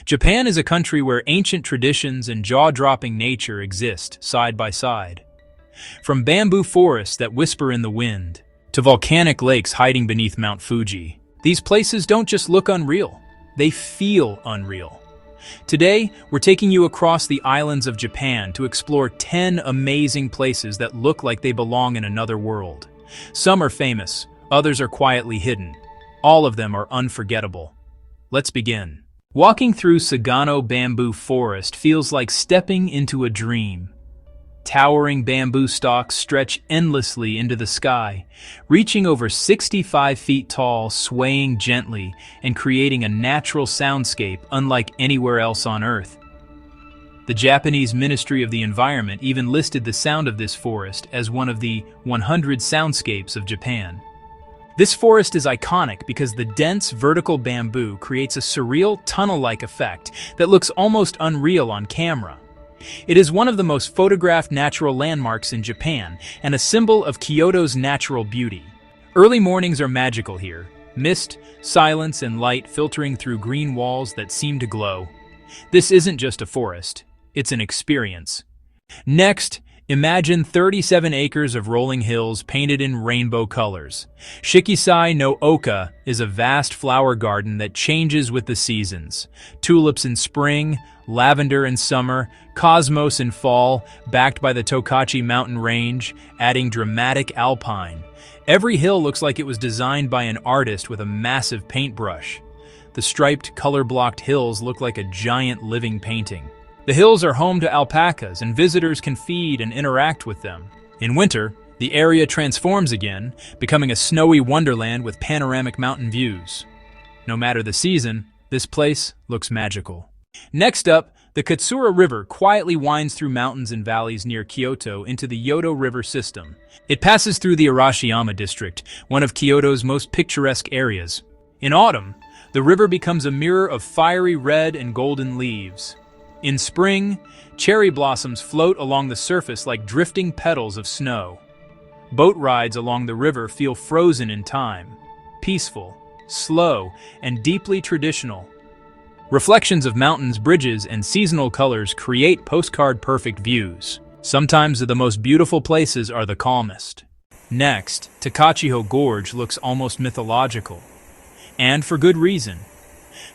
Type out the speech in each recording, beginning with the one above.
Japan is a country where ancient traditions and jaw-dropping nature exist side by side. From bamboo forests that whisper in the wind, to volcanic lakes hiding beneath Mount Fuji, these places don't just look unreal, they feel unreal. Today, we're taking you across the islands of Japan to explore 10 amazing places that look like they belong in another world. Some are famous, others are quietly hidden. All of them are unforgettable. Let's begin. Walking through Sagano bamboo forest feels like stepping into a dream. Towering bamboo stalks stretch endlessly into the sky, reaching over 65 feet tall, swaying gently, and creating a natural soundscape unlike anywhere else on Earth. The Japanese Ministry of the Environment even listed the sound of this forest as one of the 100 soundscapes of Japan. This forest is iconic because the dense, vertical bamboo creates a surreal, tunnel-like effect that looks almost unreal on camera. It is one of the most photographed natural landmarks in Japan and a symbol of Kyoto's natural beauty. Early mornings are magical here. Mist, silence, and light filtering through green walls that seem to glow. This isn't just a forest, it's an experience. Next, imagine 37 acres of rolling hills painted in rainbow colors. Shikisai no Oka is a vast flower garden that changes with the seasons. Tulips in spring, lavender in summer, cosmos in fall, backed by the Tokachi mountain range, adding dramatic alpine. Every hill looks like it was designed by an artist with a massive paintbrush. The striped, color-blocked hills look like a giant living painting. The hills are home to alpacas, and visitors can feed and interact with them. In winter, the area transforms again, becoming a snowy wonderland with panoramic mountain views. No matter the season, this place looks magical. Next up, the Katsura River quietly winds through mountains and valleys near Kyoto into the Yodo River system. It passes through the Arashiyama district, one of Kyoto's most picturesque areas. In autumn, the river becomes a mirror of fiery red and golden leaves. In spring, cherry blossoms float along the surface like drifting petals of snow. Boat rides along the river feel frozen in time, peaceful, slow, and deeply traditional. Reflections of mountains, bridges, and seasonal colors create postcard-perfect views. Sometimes the most beautiful places are the calmest. Next, Takachiho Gorge looks almost mythological. And for good reason.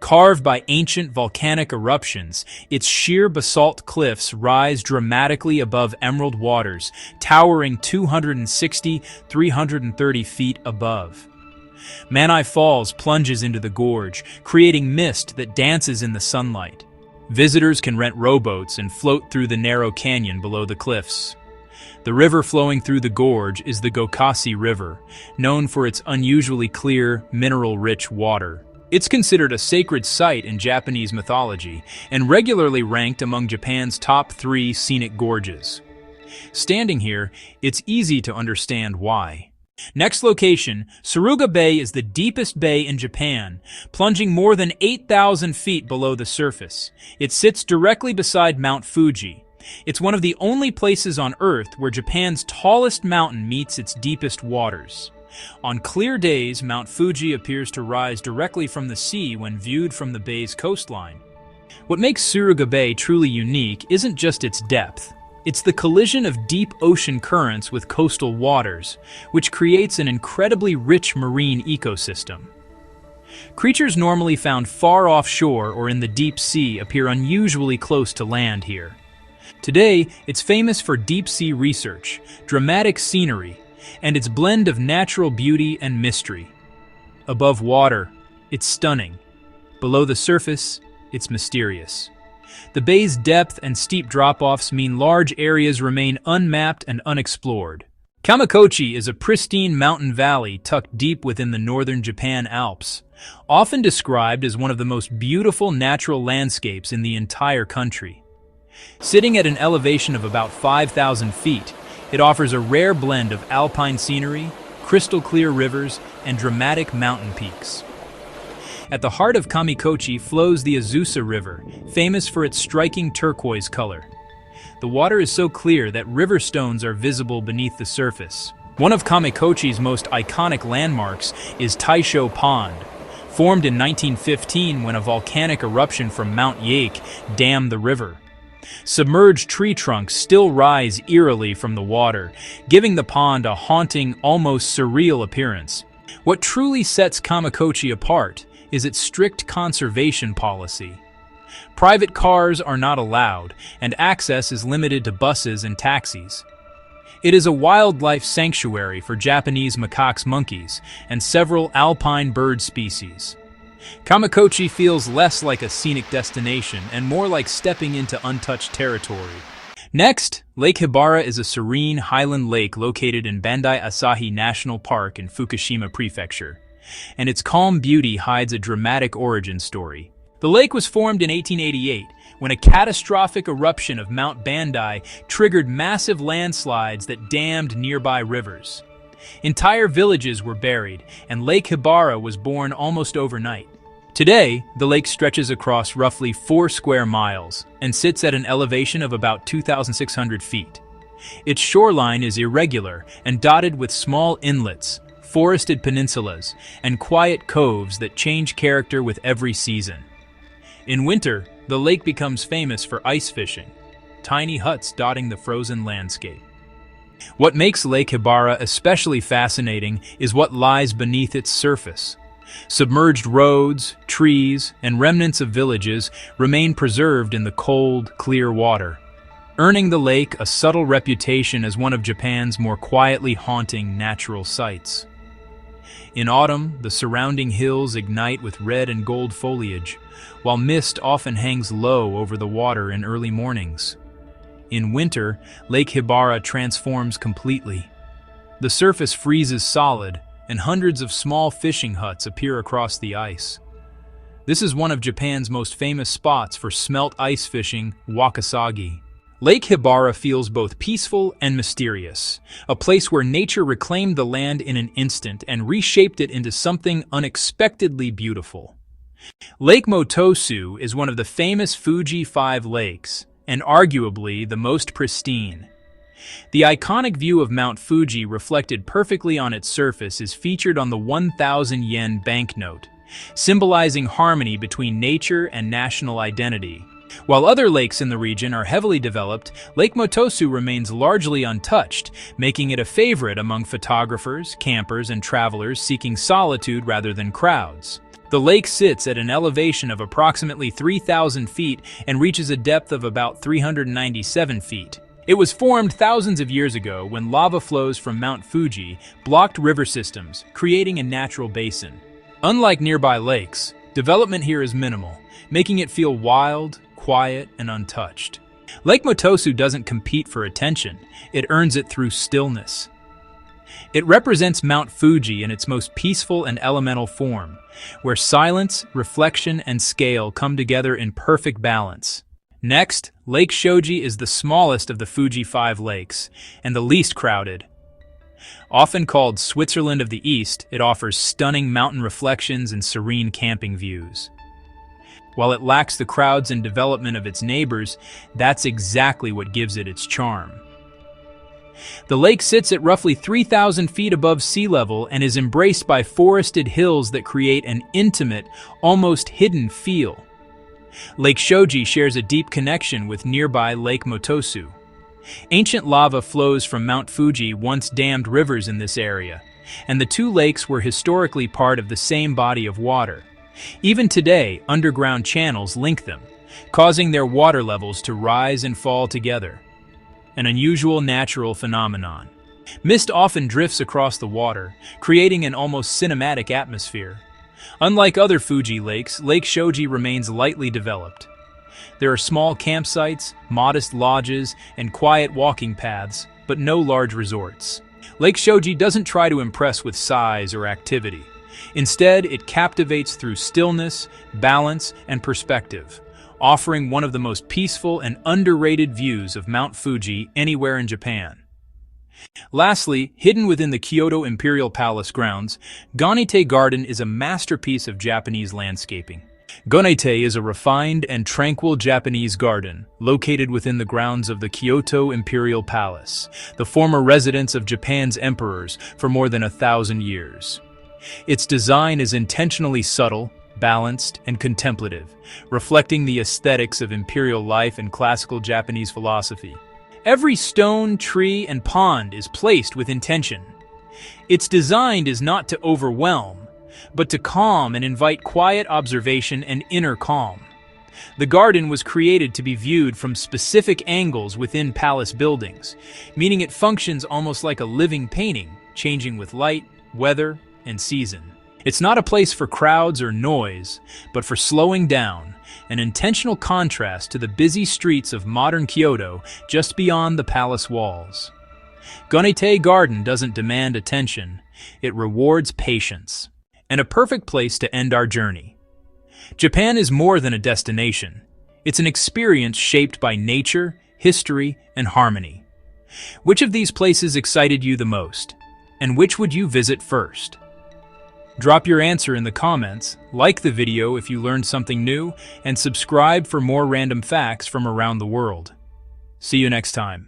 Carved by ancient volcanic eruptions, its sheer basalt cliffs rise dramatically above emerald waters, towering 260-330 feet above. Manai Falls plunges into the gorge, creating mist that dances in the sunlight. Visitors can rent rowboats and float through the narrow canyon below the cliffs. The river flowing through the gorge is the Gokasi River, known for its unusually clear, mineral-rich water. It's considered a sacred site in Japanese mythology and regularly ranked among Japan's top 3 scenic gorges. Standing here, it's easy to understand why. Next location, Suruga Bay is the deepest bay in Japan, plunging more than 8,000 feet below the surface. It sits directly beside Mount Fuji. It's one of the only places on Earth where Japan's tallest mountain meets its deepest waters. On clear days, Mount Fuji appears to rise directly from the sea when viewed from the bay's coastline. What makes Suruga Bay truly unique isn't just its depth. It's the collision of deep ocean currents with coastal waters, which creates an incredibly rich marine ecosystem. Creatures normally found far offshore or in the deep sea appear unusually close to land here. Today, it's famous for deep-sea research, dramatic scenery, and its blend of natural beauty and mystery. Above water, it's stunning. Below the surface, it's mysterious. The bay's depth and steep drop-offs mean large areas remain unmapped and unexplored. Kamikōchi is a pristine mountain valley tucked deep within the northern Japan Alps, often described as one of the most beautiful natural landscapes in the entire country. Sitting at an elevation of about 5,000 feet, it offers a rare blend of alpine scenery, crystal-clear rivers, and dramatic mountain peaks. At the heart of Kamikōchi flows the Azusa River, famous for its striking turquoise color. The water is so clear that river stones are visible beneath the surface. One of Kamikōchi's most iconic landmarks is Taisho Pond, formed in 1915 when a volcanic eruption from Mount Yake dammed the river. Submerged tree trunks still rise eerily from the water, giving the pond a haunting, almost surreal appearance. What truly sets Kamikōchi apart is its strict conservation policy. Private cars are not allowed, and access is limited to buses and taxis. It is a wildlife sanctuary for Japanese macaques monkeys and several alpine bird species. Kamikōchi feels less like a scenic destination and more like stepping into untouched territory. Next, Lake Hibara is a serene highland lake located in Bandai Asahi National Park in Fukushima Prefecture, and its calm beauty hides a dramatic origin story. The lake was formed in 1888 when a catastrophic eruption of Mount Bandai triggered massive landslides that dammed nearby rivers. Entire villages were buried, and Lake Hibara was born almost overnight. Today, the lake stretches across roughly 4 square miles and sits at an elevation of about 2,600 feet. Its shoreline is irregular and dotted with small inlets, forested peninsulas, and quiet coves that change character with every season. In winter, the lake becomes famous for ice fishing, tiny huts dotting the frozen landscape. What makes Lake Hibara especially fascinating is what lies beneath its surface. Submerged roads, trees, and remnants of villages remain preserved in the cold, clear water, earning the lake a subtle reputation as one of Japan's more quietly haunting natural sights. In autumn, the surrounding hills ignite with red and gold foliage, while mist often hangs low over the water in early mornings. In winter, Lake Hibara transforms completely. The surface freezes solid, and hundreds of small fishing huts appear across the ice. This is one of Japan's most famous spots for smelt ice fishing, Wakasagi. Lake Hibara feels both peaceful and mysterious, a place where nature reclaimed the land in an instant and reshaped it into something unexpectedly beautiful. Lake Motosu is one of the famous Fuji 5 lakes, and arguably the most pristine. The iconic view of Mount Fuji reflected perfectly on its surface is featured on the 1,000 yen banknote, symbolizing harmony between nature and national identity. While other lakes in the region are heavily developed, Lake Motosu remains largely untouched, making it a favorite among photographers, campers, and travelers seeking solitude rather than crowds. The lake sits at an elevation of approximately 3,000 feet and reaches a depth of about 397 feet. It was formed thousands of years ago when lava flows from Mount Fuji blocked river systems, creating a natural basin. Unlike nearby lakes, development here is minimal, making it feel wild, quiet, and untouched. Lake Motosu doesn't compete for attention, it earns it through stillness. It represents Mount Fuji in its most peaceful and elemental form, where silence, reflection, and scale come together in perfect balance. Next, Lake Shōji is the smallest of the Fuji 5 lakes, and the least crowded. Often called Switzerland of the East, it offers stunning mountain reflections and serene camping views. While it lacks the crowds and development of its neighbors, that's exactly what gives it its charm. The lake sits at roughly 3,000 feet above sea level and is embraced by forested hills that create an intimate, almost hidden feel. Lake Shōji shares a deep connection with nearby Lake Motosu. Ancient lava flows from Mount Fuji once dammed rivers in this area, and the two lakes were historically part of the same body of water. Even today, underground channels link them, causing their water levels to rise and fall together. An unusual natural phenomenon. Mist often drifts across the water, creating an almost cinematic atmosphere. Unlike other Fuji lakes, Lake Shōji remains lightly developed. There are small campsites, modest lodges, and quiet walking paths, but no large resorts. Lake Shōji doesn't try to impress with size or activity. Instead, it captivates through stillness, balance, and perspective, offering one of the most peaceful and underrated views of Mount Fuji anywhere in Japan. Lastly, hidden within the Kyoto Imperial Palace grounds, Gonaitei Garden is a masterpiece of Japanese landscaping. Gonaitei is a refined and tranquil Japanese garden located within the grounds of the Kyoto Imperial Palace, the former residence of Japan's emperors for more than 1,000 years. Its design is intentionally subtle, balanced, and contemplative, reflecting the aesthetics of imperial life and classical Japanese philosophy. Every stone, tree, and pond is placed with intention. Its design is not to overwhelm, but to calm and invite quiet observation and inner calm. The garden was created to be viewed from specific angles within palace buildings, meaning it functions almost like a living painting, changing with light, weather, and season. It's not a place for crowds or noise, but for slowing down, an intentional contrast to the busy streets of modern Kyoto just beyond the palace walls. Gonaitei Garden doesn't demand attention, it rewards patience. And a perfect place to end our journey. Japan is more than a destination. It's an experience shaped by nature, history, and harmony. Which of these places excited you the most? And which would you visit first? Drop your answer in the comments, like the video if you learned something new, and subscribe for more random facts from around the world. See you next time.